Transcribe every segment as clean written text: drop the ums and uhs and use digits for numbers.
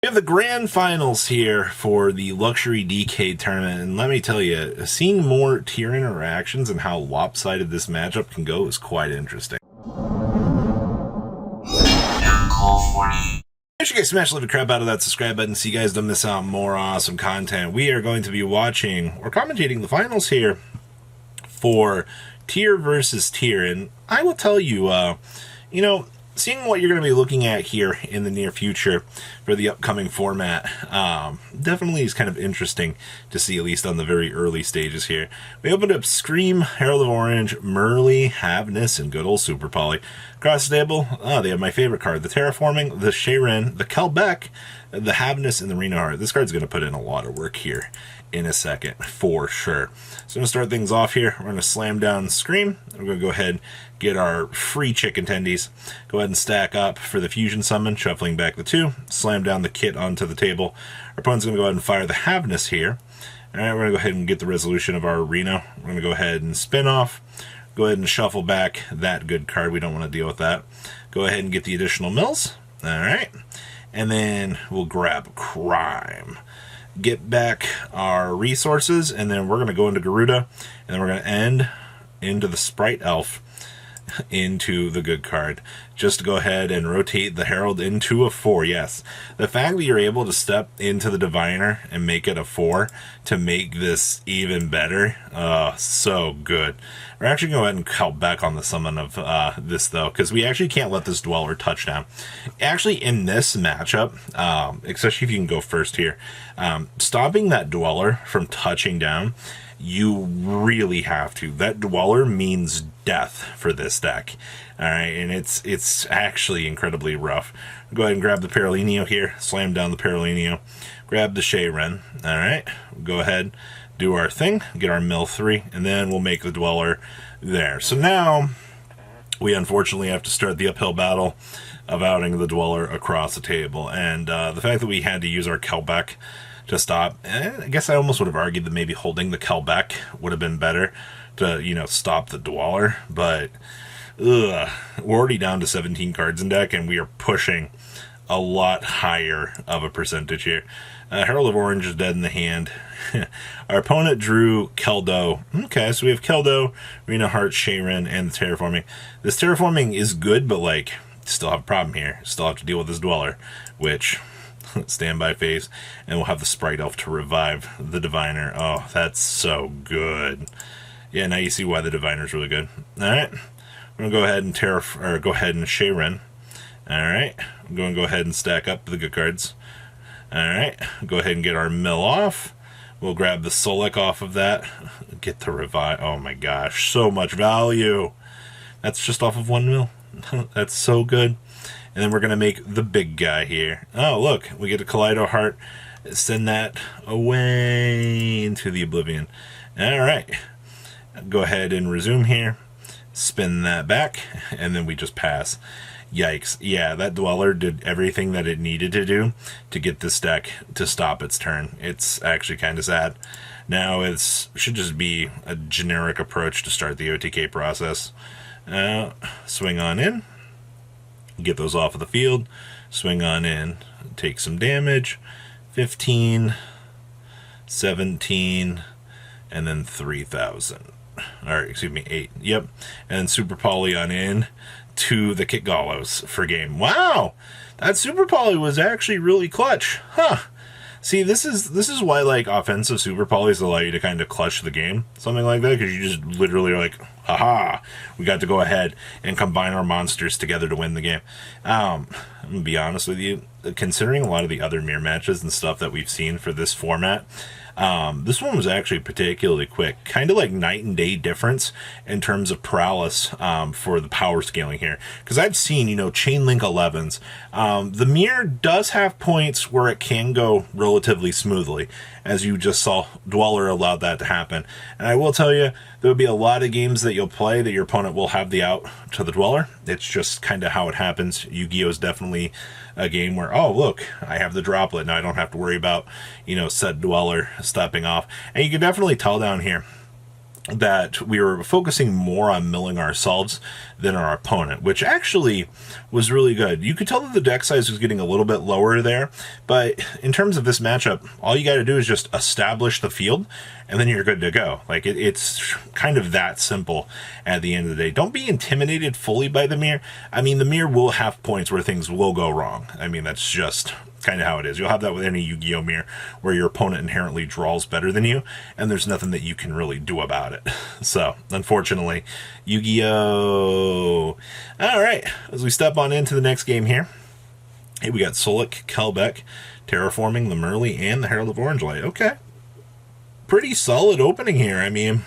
We have the grand finals here for the Luxury DK tournament, and let me tell you, seeing more tier interactions and how lopsided this matchup can go is quite interesting. Make sure you guys smash the crap out of that subscribe button so you guys don't miss out on more awesome content. We are going to be watching or commentating the finals here for tier versus tier, and I will tell you, seeing what you're going to be looking at here in the near future for the upcoming format definitely is kind of interesting to see, at least on the very early stages here. We opened up Scream, Herald of Orange, Merly, Havness, and good old Super Poly. Across the table, they have my favorite card, the Terraforming, the Sharon, the Kelbeck, the Havness, and the Reno Heart. This card's going to put in a lot of work here in a second, for sure. So I'm going to start things off here. We're going to slam down Scream. We're going to go ahead and get our free chicken tendies. Go ahead and stack up for the Fusion Summon, shuffling back the two. Slam down the kit onto the table. Our opponent's going to go ahead and fire the Havness here. Alright, we're going to go ahead and get the resolution of our Reno. We're going to go ahead and spin off. Go ahead and shuffle back that good card. We don't want to deal with that. Go ahead and get the additional mills. Alright. And then we'll grab Crime. Get back our resources, and then we're going to go into Garuda, and then we're going to end into the Sprite Elf into the good card, just to go ahead and rotate the Herald into a 4. Yes, the fact that you're able to step into the Diviner and make it a 4 to make this even better, so good. We're actually going to go ahead and count back on the summon of this, though, because we actually can't let this Dweller touch down. Actually, in this matchup, especially if you can go first here, stopping that Dweller from touching down, you really have to. That Dweller means death for this deck. Alright, and it's actually incredibly rough. Go ahead and grab the Paralineo here, slam down the Paralineo, grab the Sharon. Alright, go ahead, do our thing, get our mill 3, and then we'll make the Dweller there. So now, we unfortunately have to start the uphill battle of outing the Dweller across the table. And the fact that we had to use our Kelbeck to stop, I guess I almost would have argued that maybe holding the Kelbeck would have been better to, stop the Dweller, but we're already down to 17 cards in deck, and we are pushing a lot higher of a percentage here. Herald of Orange is dead in the hand. Our opponent drew Keldo. Okay, so we have Keldo, Reno Heart, Sharon, and the Terraforming. This Terraforming is good, but, still have a problem here. Still have to deal with this Dweller, which... standby phase, and we'll have the Sprite Elf to revive the Diviner. Oh, that's so good. Yeah, now you see why the Diviner's really good. Alright, we're gonna go ahead and go ahead and Sharon. Alright, I'm going to go ahead and stack up the good cards. Alright, go ahead and get our mill off. We'll grab the Solek off of that. Get the revive. Oh my gosh, so much value. That's just off of 1 mill. That's so good. And then we're going to make the big guy here. Oh, look, we get a Kaleido Heart. Send that away into the oblivion. All right. Go ahead and resume here. Spin that back, and then we just pass. Yikes. Yeah, that Dweller did everything that it needed to do to get this deck to stop its turn. It's actually kind of sad. Now it should just be a generic approach to start the OTK process. Swing on in. Get those off of the field, swing on in, take some damage, 15, 17, and then 3,000. Or, excuse me, 8. Yep. And then Super Poly on in to the Kit Gallows for game. Wow! That Super Poly was actually really clutch. Huh. See, this is why, offensive Super Polys allow you to kind of clutch the game. Something like that, because you just literally are like, haha, we got to go ahead and combine our monsters together to win the game. I'm going to be honest with you, considering a lot of the other mirror matches and stuff that we've seen for this format, this one was actually particularly quick. Kind of like night and day difference in terms of prowess for the power scaling here. Because I've seen, Chain Link 11s. The mirror does have points where it can go relatively smoothly. As you just saw, Dweller allowed that to happen. And I will tell you, there will be a lot of games that you'll play that your opponent will have the out to the Dweller. It's just kind of how it happens. Yu-Gi-Oh! Is definitely a game where, oh, look, I have the droplet. Now I don't have to worry about, said Dweller stepping off. And you can definitely tell down here that we were focusing more on milling ourselves than our opponent, which actually was really good. You could tell that the deck size was getting a little bit lower there, but in terms of this matchup, all you got to do is just establish the field, and then you're good to go. Like, it's kind of that simple at the end of the day. Don't be intimidated fully by the mirror. I mean, the mirror will have points where things will go wrong. I mean, that's just kind of how it is. You'll have that with any Yu-Gi-Oh mirror where your opponent inherently draws better than you, and there's nothing that you can really do about it. So, unfortunately, Yu-Gi-Oh! Alright, as we step on into the next game here, hey, we got Solik, Kelbeck, Terraforming, the Merly, and the Herald of Orange Light. Okay. Pretty solid opening here. I mean,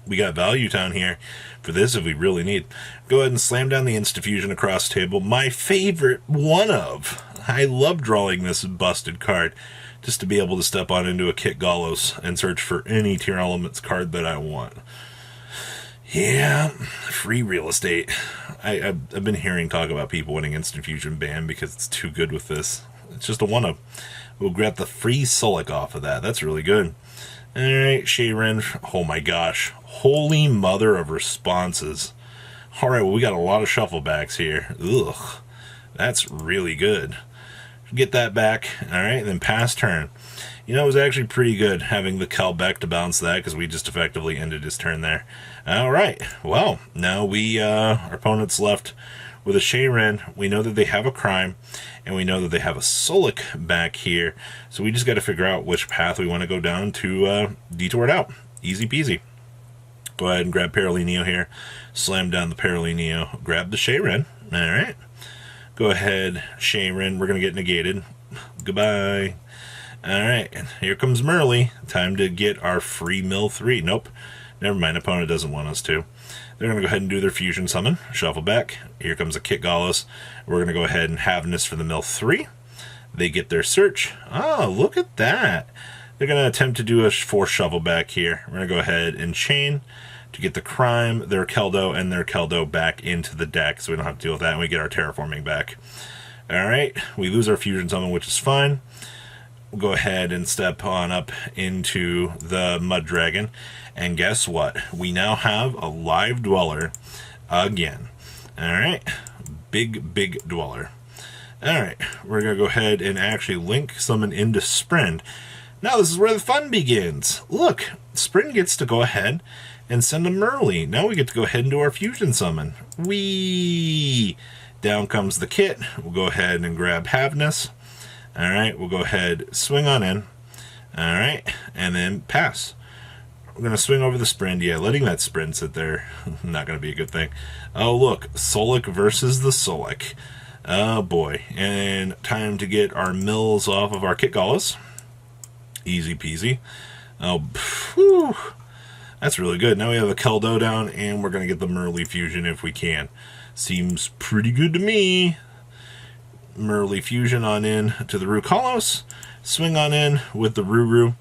we got Value Town here for this if we really need. Go ahead and slam down the Insta-Fusion across the table. My favorite one of. I love drawing this busted card just to be able to step on into a Kit Gallos and search for any Tier Elements card that I want. Yeah, free real estate. I've been hearing talk about people wanting Instant Fusion banned because it's too good with this. It's just a one-of. We'll grab the free Solik off of that. That's really good. Alright, Shayren. Oh my gosh. Holy mother of responses. Alright, well, we got a lot of shufflebacks here. Ugh. That's really good. Get that back. Alright, and then pass turn. You know, it was actually pretty good having the Kelbeck to bounce that because we just effectively ended his turn there. Alright, well, now our opponent's left with a Shayren. We know that they have a Crime, and we know that they have a Solik back here. So we just got to figure out which path we want to go down to detour it out. Easy peasy. Go ahead and grab Paralineo here. Slam down the Paralineo. Grab the Shayren. Alright. Go ahead, Shayren. We're going to get negated. Goodbye. Alright, here comes Merly. Time to get our free mill 3. Nope. Never mind, opponent doesn't want us to. They're going to go ahead and do their Fusion Summon. Shuffle back. Here comes a Kit Gallos. We're going to go ahead and Havness for the mill 3. They get their search. Oh, look at that. They're going to attempt to do a 4 shuffle back here. We're going to go ahead and chain to get the Crime, their Keldo, and their Keldo back into the deck, so we don't have to deal with that, and we get our Terraforming back. Alright, we lose our Fusion Summon, which is fine. We'll go ahead and step on up into the Mud Dragon, and guess what? We now have a live Dweller again. Alright, big Dweller. Alright, we're going to go ahead and actually link summon into Sprint. Now this is where the fun begins. Look, Sprint gets to go ahead and send a Merly. Now we get to go ahead and do our Fusion Summon. Whee! Down comes the Kit. We'll go ahead and grab Havness. Alright, we'll go ahead, swing on in. Alright, and then pass. We're going to swing over the Sprint. Yeah, letting that Sprint sit there, not going to be a good thing. Oh, look, Solik versus the Solik. Oh, boy. And time to get our mills off of our Kit Gallos. Easy peasy. Oh, whew. That's really good. Now we have a Keldo down, and we're going to get the Merly Fusion if we can. Seems pretty good to me. Merly Fusion on in to the Rukalos. Swing on in with the Ruru.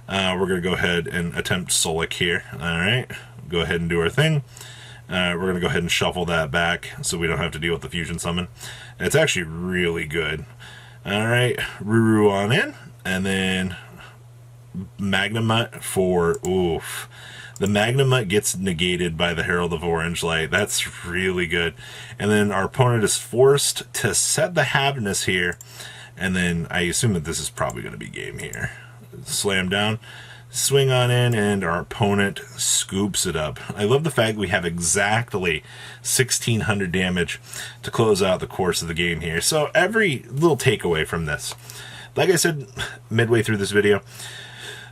We're going to go ahead and attempt Solik here. Alright, go ahead and do our thing. We're going to go ahead and shuffle that back so we don't have to deal with the Fusion Summon. It's actually really good. Alright, Ruru on in, and then Magnemite for, oof. The Magnemite gets negated by the Herald of Orange Light. That's really good. And then our opponent is forced to set the Havness here. And then I assume that this is probably going to be game here. Slam down, swing on in, and our opponent scoops it up. I love the fact we have exactly 1,600 damage to close out the course of the game here. So every little takeaway from this, like I said midway through this video,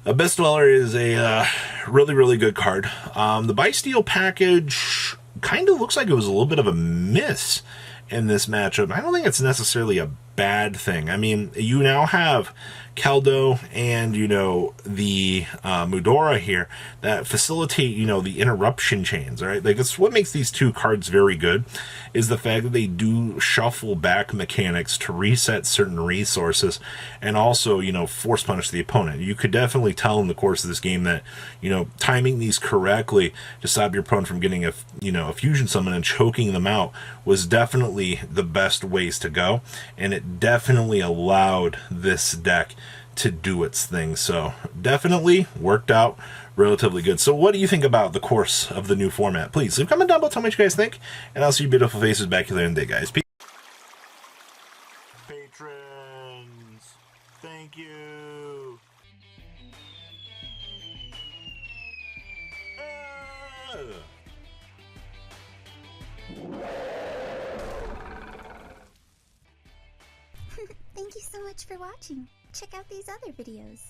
a Best Dweller is a really good card. The Bysteel package kind of looks like it was a little bit of a miss in this matchup. I don't think it's necessarily a bad thing. I mean, you now have Keldo and, the Mudora here that facilitate, the interruption chains, right? Like, that's what makes these two cards very good, is the fact that they do shuffle back mechanics to reset certain resources and also, force punish the opponent. You could definitely tell in the course of this game that, timing these correctly to stop your opponent from getting a Fusion Summon and choking them out was definitely the best ways to go, and it definitely allowed this deck to do its thing. So definitely worked out relatively good. So what do you think about the course of the new format? Please leave a comment down below, tell me what you guys think, and I'll see you beautiful faces back here in the day, guys. Peace. Patrons, thank you. Thank you so much for watching. Check out these other videos.